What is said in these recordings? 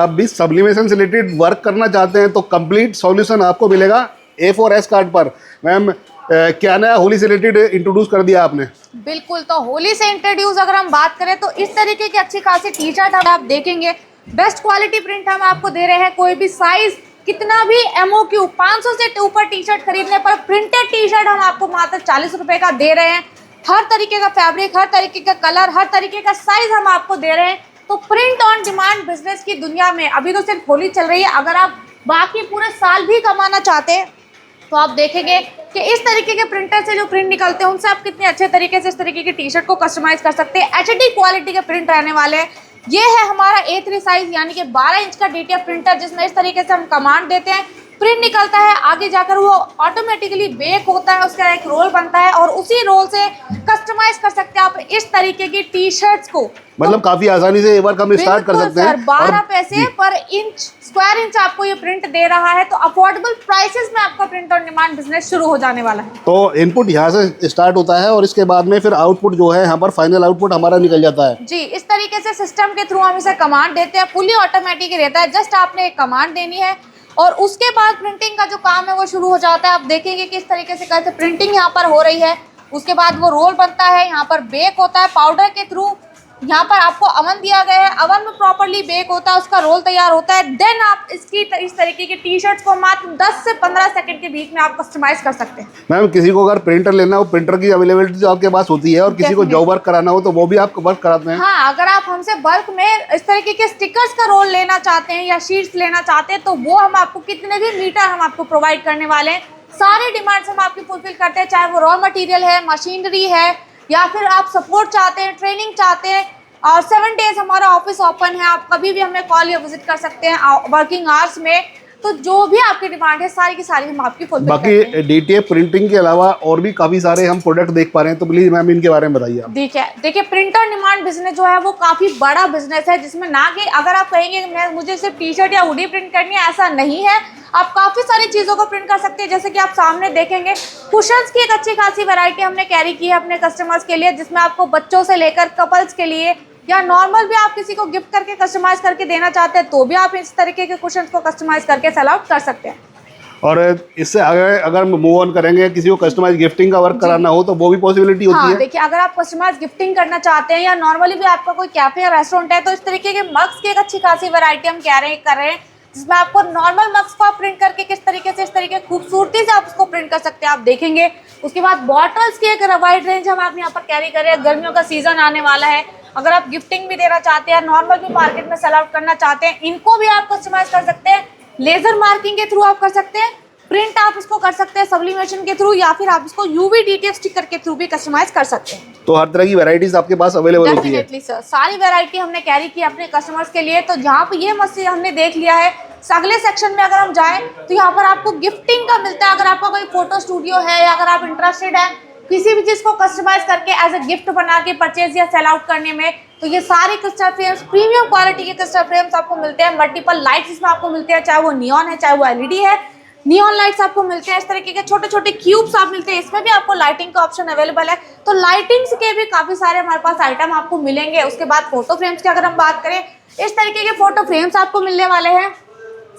आप भी सब्लिमेशन से रिलेटेड वर्क करना चाहते हैं तो कंप्लीट सॉल्यूशन आपको मिलेगा A4S कार्ड पर। मैम क्या नया होली से रिलेटेड इंट्रोड्यूस कर दिया आपने? बिल्कुल, तो होली से इंट्रोड्यूस अगर हम बात करें तो इस तरीके की अच्छी खासी टी शर्ट हम आप देखेंगे। बेस्ट क्वालिटी प्रिंट हम आपको दे रहे हैं। कोई भी साइज कितना भी MOQ 500 से ऊपर टी शर्ट खरीदने पर प्रिंटेड टी शर्ट हम आपको मात्र 40 रुपए का दे रहे हैं। हर तरीके का फैब्रिक, हर तरीके का कलर, हर तरीके का साइज हम आपको दे रहे हैं। तो प्रिंट ऑन डिमांड बिजनेस की दुनिया में अभी तो सिर्फ होली चल रही है, अगर आप बाकी पूरे साल भी कमाना चाहते हैं तो आप देखेंगे कि इस तरीके के प्रिंटर से जो प्रिंट निकलते हैं उनसे आप कितने अच्छे तरीके से इस तरीके की टी शर्ट को कस्टमाइज कर सकते हैं। HD क्वालिटी के प्रिंट रहने वाले हैं। ये है हमारा A3 साइज यानी कि 12 इंच का DTF प्रिंटर, जिसमें इस तरीके से हम कमांड देते हैं, प्रिंट निकलता है, आगे जाकर वो ऑटोमेटिकली बेक होता है, उसका एक रोल बनता है और उसी रोल से कस्टमाइज कर सकते हैं आप इस तरीके की टी शर्ट्स को। मतलब काफी आसानी से एक बार हम स्टार्ट कर सकते हैं। 12 पैसे पर इंच, स्क्वायर इंच आपको ये प्रिंट दे रहा है। तो अफोर्डेबल प्राइसेस में आपका प्रिंट ऑन डिमांड बिजनेस शुरू हो जाने वाला है। तो इनपुट यहाँ से स्टार्ट होता है और इसके बाद में फिर आउटपुट जो है यहाँ पर फाइनल आउटपुट हमारा निकल जाता है। जी, इस तरीके से सिस्टम के थ्रू हम इसे कमांड देते हैं। फुली ऑटोमेटिक रहता है, जस्ट आपने एक कमांड देनी है और उसके बाद प्रिंटिंग का जो काम है वो शुरू हो जाता है। आप देखेंगे कि इस तरीके से कैसे प्रिंटिंग यहाँ पर हो रही है। उसके बाद वो रोल बनता है, यहाँ पर बेक होता है पाउडर के थ्रू। यहाँ पर आपको अवन दिया गया है, अवन में प्रॉपर्ली बेक होता है, उसका रोल तैयार होता है। देन आप इसकी इस तरीके की टी शर्ट्स को मात्र 10 से 15 सेकंड के बीच में आप कस्टमाइज कर सकते हैं। मैम किसी को अगर प्रिंटर लेना हो, प्रिंटर की अवेलेबिलिटी आपके पास होती है और किसी को जॉब वर्क कराना हो तो वो भी आप वर्क कराते हैं? हाँ, अगर आप हमसे बल्क में इस तरीके के स्टिकर्स का रोल लेना चाहते हैं या शीट्स लेना चाहते हैं तो वो हम आपको कितने भी मीटर हम आपको प्रोवाइड करने वाले हैं। सारे डिमांड्स हम आपकी फुलफिल करते हैं, चाहे वो रॉ मटेरियल है, मशीनरी है या फिर आप सपोर्ट चाहते हैं, ट्रेनिंग चाहते हैं। और 7 डेज हमारा ऑफिस ओपन है, आप कभी भी हमें कॉल या विजिट कर सकते हैं वर्किंग आवर्स में। तो जो भी आपकी डिमांड है सारी की सारी हम आपकी फुलफिल करते हैं। बाकी DTF प्रिंटिंग के अलावा और भी काफी सारे हम प्रोडक्ट देख पा रहे हैं, तो प्लीज मैम इनके बारे में बताइए आप। देखिए प्रिंट ऑन डिमांड बिजनेस जो है वो काफी बड़ा बिजनेस है, जिसमें ना कि अगर आप कहेंगे मुझे सिर्फ टी शर्ट या हुडी प्रिंट करनी है, ऐसा नहीं है। आप काफी सारी चीजों को प्रिंट कर सकते हैं। जैसे कि आप सामने देखेंगे कुशन्स की एक अच्छी खासी वैरायटी हमने कैरी की है अपने कस्टमर्स के लिए, जिसमें आपको बच्चों से लेकर कपल्स के लिए या नॉर्मल भी आप किसी को गिफ्ट करके कस्टमाइज करके देना चाहते हैं तो भी आप इस तरीके के कुशन्स को कस्टमाइज करके सेल आउट कर सकते हैं। और इससे अगर मूव ऑन करेंगे, किसी को कस्टमाइज गिफ्टिंग का वर्क कराना हो तो वो भी पॉसिबिलिटी होती है। देखिए, अगर आप कस्टमाइज गिफ्टिंग करना चाहते हैं या नॉर्मली भी आपका कोई कैफे या रेस्टोरेंट है तो इस तरीके के मग्स की एक अच्छी खासी वैरायटी हम कर रहे हैं, जिसमें आपको नॉर्मल मग्स को आप प्रिंट करके किस तरीके से इस तरीके खूबसूरती से आप उसको प्रिंट कर सकते हैं, आप देखेंगे। उसके बाद बॉटल्स की एक वाइड रेंज हम आप यहाँ पर कैरी कर रहे हैं। गर्मियों का सीजन आने वाला है, अगर आप गिफ्टिंग भी देना चाहते हैं, नॉर्मल भी मार्केट में सेल आउट करना चाहते हैं, इनको भी आप कस्टमाइज कर सकते हैं। लेजर मार्किंग के थ्रू आप कर सकते हैं, प्रिंट आप इसको कर सकते हैं सब्लिमेशन के थ्रू, या फिर आप इसको UV DTF स्टिकर के थ्रू भी कस्टमाइज कर सकते हैं। तो हर तरह की वैरायटीज आपके पास अवेलेबल होती है? डेफिनेटली सर, सारी वैरायटी हमने कैरी की अपने कस्टमर्स के लिए। तो जहाँ पे ये मशीन हमने देख लिया है, अगले सेक्शन में अगर हम जाएं तो यहाँ पर आपको गिफ्टिंग का मिलता है। अगर आपका कोई फोटो स्टूडियो है या अगर आप इंटरेस्टेड है किसी भी चीज को कस्टमाइज करके एज ए गिफ्ट बना के परचेज या सेल आउट करने में, तो ये सारे क्रिस्टल फ्रेम्स, प्रीमियम क्वालिटी के क्रिस्टल फ्रेम्स आपको मिलते हैं। मल्टीपल लाइट्स इसमें आपको मिलते हैं, चाहे वो नियॉन है चाहे वो LED है। नियॉन लाइट्स आपको मिलते हैं, इस तरीके के छोटे छोटे क्यूब्स आप मिलते हैं, इसमें भी आपको लाइटिंग का ऑप्शन अवेलेबल है। तो लाइटिंग्स के भी काफी सारे हमारे पास आइटम आपको मिलेंगे। उसके बाद फोटो फ्रेम्स की अगर हम बात करें, इस तरीके के फोटो फ्रेम्स आपको मिलने वाले हैं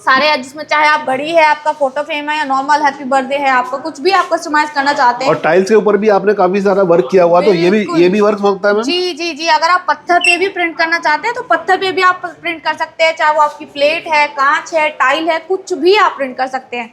सारे, जिसमें चाहे आप बड़ी है आपका फोटो फ्रेम है या नॉर्मल हैप्पी बर्थडे है, आपका कुछ भी आप कस्टमाइज करना चाहते हैं। और टाइल्स के ऊपर भी आपने काफी सारा वर्क किया हुआ, तो ये भी वर्क होता है मैम? जी, अगर आप पत्थर पे भी प्रिंट करना चाहते हैं तो पत्थर पे भी आप प्रिंट कर सकते हैं, चाहे वो आपकी प्लेट है, कांच है, टाइल है, कुछ भी आप प्रिंट कर सकते हैं।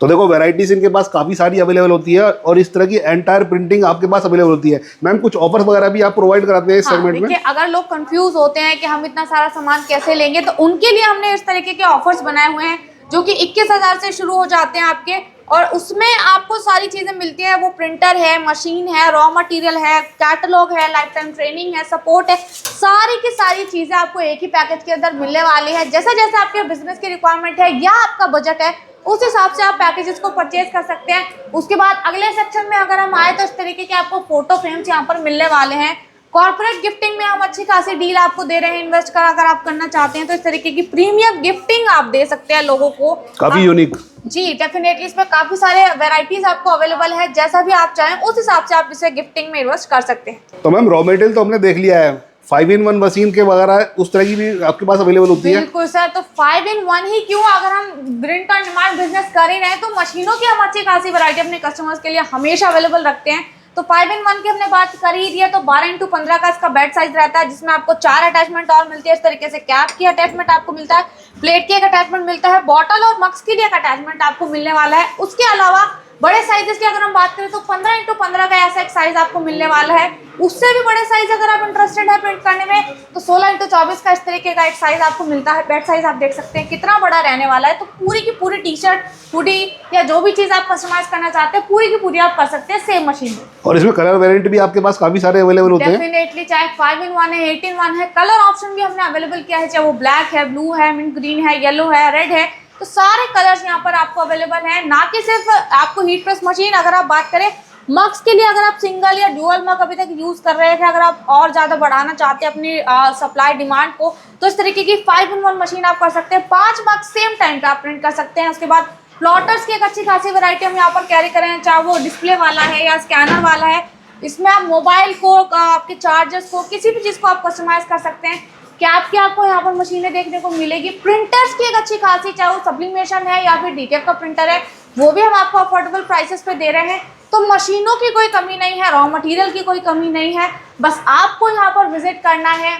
तो देखो वैरायटीज इनके पास काफी सारी अवेलेबल होती है और इस तरह की एंटायर प्रिंटिंग आपके पास अवेलेबल होती है। मैम कुछ ऑफर्स वगैरह भी आप प्रोवाइड कराते हैं इस सेगमेंट में? अगर लोग कंफ्यूज होते हैं कि हम इतना सारा सामान कैसे लेंगे, तो उनके लिए हमने इस तरीके के ऑफर्स बनाए हुए हैं जो कि 21,000 से शुरू हो जाते हैं आपके, और उसमें आपको सारी चीजें मिलती है। वो प्रिंटर है, मशीन है, रॉ मटेरियल है, कैटलॉग है, लाइफ टाइम ट्रेनिंग है, सपोर्ट है, सारी की सारी चीजें आपको एक ही पैकेज के अंदर मिलने वाली है। जैसे जैसे आपके बिजनेस की रिक्वायरमेंट है या आपका बजट है, उस हिसाब से आप पैकेजेस को परचेज कर सकते हैं। उसके बाद अगले सेक्शन में अगर हम आए तो इस तरीके के आपको फोटो फ्रेम्स यहाँ पर मिलने वाले हैं। कॉर्पोरेट गिफ्टिंग में हम अच्छी खासी डील आपको दे रहे हैं। इन्वेस्ट कर अगर आप करना चाहते हैं तो इस तरीके की प्रीमियम गिफ्टिंग आप दे सकते हैं लोगों को, काफी यूनिक। जी डेफिनेटली, इसमें काफी सारे वैरायटीज आपको अवेलेबल है। जैसा भी आप चाहें उस हिसाब से आप इसे गिफ्टिंग में इन्वेस्ट कर सकते हैं। तो मैम रॉ मटेरियल तो हमने देख लिया है, 5-in-1 मशीन के वगैरह उस तरह की भी आपके पास अवेलेबल होती है? बिल्कुल सर, तो 5-in-1 ही क्यों, अगर हम प्रिंट ऑन डिमांड बिजनेस कर ही रहे हैं तो मशीनों की हम अच्छी खासी वैरायटी अपने कस्टमर्स के लिए हमेशा अवेलेबल रखते हैं। तो 5-in-1 की हमने बात कर ही दी है, तो 12x15 का इसका बेड साइज रहता है, जिसमें आपको 4 अटैचमेंट और मिलती है। इस तरीके से कैप की अटैचमेंट आपको मिलता है, प्लेट की एक अटैचमेंट मिलता है, बॉटल और मग्स की भी एक अटैचमेंट आपको मिलने वाला है। उसके अलावा बड़े साइजेस की अगर हम बात करें तो 15x15 का ऐसा एक साइज आपको मिलने वाला है। उससे भी बड़े साइज अगर आप इंटरेस्टेड है प्रिंट करने में तो 16x24 का इस तरीके का एक साइज आपको मिलता है। बेड साइज आप देख सकते हैं कितना बड़ा रहने वाला है। तो पूरी की पूरी टी शर्ट, हुडी या जो भी चीज आप कस्टमाइज करना चाहते हैं पूरी की पूरी आप कर सकते हैं सेम मशीन में। और इसमें कलर वेरिएंट भी आपके पास काफी सारे अवेलेबल होते हैं? डेफिनेटली, चाहे 5-in-1 है, 8-in-1 है, कलर ऑप्शन भी हमने अवेलेबल किया है, चाहे वो ब्लैक है, ब्लू है, मिंट ग्रीन है, येलो है, रेड है, तो सारे कलर्स यहाँ पर आपको अवेलेबल हैं। ना कि सिर्फ आपको हीट प्रेस मशीन, अगर आप बात करें मग्स के लिए, अगर आप सिंगल या ड्यूअल मग अभी तक यूज कर रहे थे, अगर आप और ज्यादा बढ़ाना चाहते हैं अपनी सप्लाई डिमांड को, तो इस तरीके की 5-in-1 मशीन आप कर सकते हैं। 5 मग सेम टाइम पे आप प्रिंट कर सकते हैं। उसके बाद प्लॉटर्स की एक अच्छी खासी वैरायटी हम यहाँ पर कैरी कर रहे हैं, चाहे वो डिस्प्ले वाला है या स्कैनर वाला है। इसमें आप मोबाइल को, आपके चार्जर्स को, किसी भी चीज को आप कस्टमाइज कर सकते हैं। कैप की आपको यहाँ पर मशीनें देखने को मिलेगी। प्रिंटर्स की एक अच्छी खासी, चाहे वो सब्लिमेशन है या फिर डीटीएफ का प्रिंटर है, वो भी हम आपको अफोर्डेबल प्राइसेस पे दे रहे हैं। तो मशीनों की कोई कमी नहीं है, रॉ मटेरियल की कोई कमी नहीं है, बस आपको यहाँ पर विजिट करना है।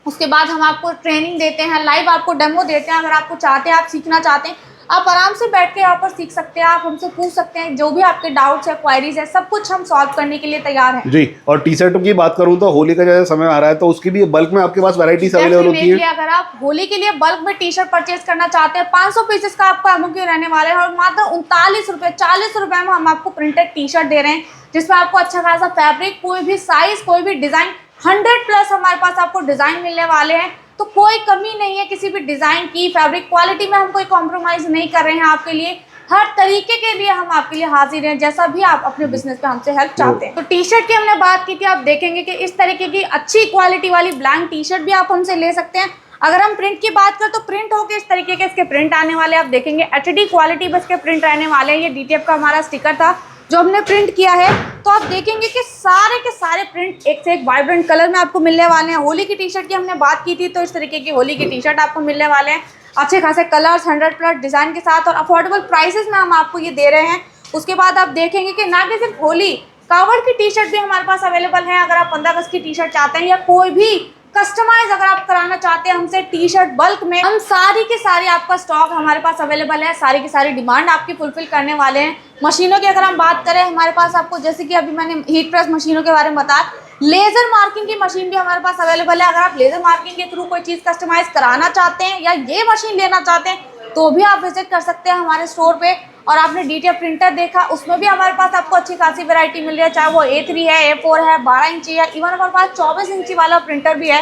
उसके बाद हम आपको ट्रेनिंग देते हैं, लाइव आपको डेमो देते हैं। अगर आपको चाहते हैं, आप सीखना चाहते हैं, आप आराम से बैठ के यहाँ पर सीख सकते हैं। आप हमसे पूछ सकते हैं, जो भी आपके डाउट्स है, क्वायरीज है, सब कुछ हम सॉल्व करने के लिए तैयार हैं जी। और टी शर्ट की बात करूं तो होली का जैसे समय आ रहा है तो उसकी भी बल्क में आपके पास वैरायटीज अवेलेबल होती है? अगर आप होली के लिए बल्क में टी शर्ट परचेज करना चाहते हैं, 500 पीसेस का आपका एमओक्यू रहने वाला है और मात्र 39 रुपए 40 रुपए में हम आपको प्रिंटेड टी शर्ट दे रहे हैं, जिसमें आपको अच्छा खासा फैब्रिक, कोई भी साइज, कोई भी डिजाइन, 100+ हमारे पास आपको डिजाइन मिलने वाले हैं। तो कोई कमी नहीं है किसी भी डिजाइन की। फैब्रिक क्वालिटी में हम कोई कॉम्प्रोमाइज नहीं कर रहे हैं आपके लिए। हर तरीके के लिए हम आपके लिए हाजिर हैं, जैसा भी आप अपने बिजनेस पे हमसे हेल्प चाहते हैं। तो टी शर्ट की हमने बात की थी, आप देखेंगे कि इस तरीके की अच्छी क्वालिटी वाली ब्लैंक टी शर्ट भी आप हमसे ले सकते हैं। अगर हम प्रिंट की बात करें तो प्रिंट होकर इस तरीके के इसके प्रिंट आने वाले, आप देखेंगे HD क्वालिटी बस के प्रिंट रहने वाले हैं। ये DTF का हमारा स्टिकर था जो हमने प्रिंट किया है। तो आप देखेंगे कि सारे के सारे प्रिंट एक से एक वाइब्रेंट कलर में आपको मिलने वाले हैं। होली की टी शर्ट की हमने बात की थी, तो इस तरीके की होली की टी शर्ट आपको मिलने वाले हैं, अच्छे खासे कलर्स, 100+ डिजाइन के साथ और अफोर्डेबल प्राइसेस में हम आपको ये दे रहे हैं। उसके बाद आप देखेंगे कि ना कि सिर्फ होली, कावड़ की टी शर्ट भी हमारे पास अवेलेबल है। अगर आप 15 अगस्त की टी शर्ट चाहते हैं या कोई भी कस्टमाइज अगर आप कराना चाहते हैं हमसे टी शर्ट बल्क में, हम सारी की सारी आपका स्टॉक हमारे पास अवेलेबल है। सारी की सारी डिमांड आपकी फुलफिल करने वाले हैं। मशीनों की अगर हम बात करें, हमारे पास आपको, जैसे कि अभी मैंने हीट प्रेस मशीनों के बारे में बताया, लेजर मार्किंग की मशीन भी हमारे पास अवेलेबल है। अगर आप लेजर मार्किंग के थ्रू कोई चीज कस्टमाइज कराना चाहते हैं या ये मशीन लेना चाहते हैं तो भी आप विजिट कर सकते हैं हमारे स्टोर पे। और आपने DTF प्रिंटर देखा, उसमें भी हमारे पास आपको अच्छी खासी वैरायटी मिल रही है, चाहे वो A3 है, A4 है, 12 इंची है, इवन हमारे पास 24 इंची वाला प्रिंटर भी है।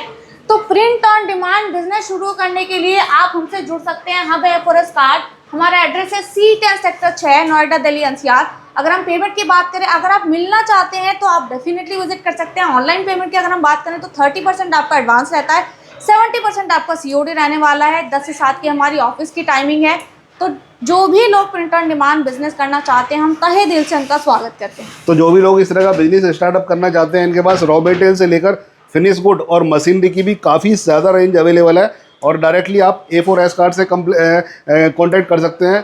तो प्रिंट ऑन डिमांड बिजनेस शुरू करने के लिए आप हमसे जुड़ सकते हैं। हब A4S कार्ड, हमारा एड्रेस है C10 sector 6, Noida, Delhi NCR। अगर हम पेमेंट की बात करें, अगर आप मिलना चाहते हैं तो आप डेफिनेटली विजिट कर सकते हैं। ऑनलाइन पेमेंट की अगर हम बात करें तो 30% आपका एडवांस रहता है, 70% आपका COD रहने वाला है। 10 से 7 की हमारी ऑफिस की टाइमिंग है। तो जो भी लोग प्रिंट ऑन डिमांड बिजनेस करना चाहते हैं, हम तहे दिल से उनका स्वागत करते हैं। तो जो भी लोग इस तरह का बिजनेस स्टार्टअप करना चाहते हैं, इनके पास रॉ मटेरियल से लेकर फिनिश गुड और मशीनरी की भी काफ़ी ज़्यादा रेंज अवेलेबल है और डायरेक्टली आप A4S कार्ड से कॉन्टैक्ट कर सकते हैं।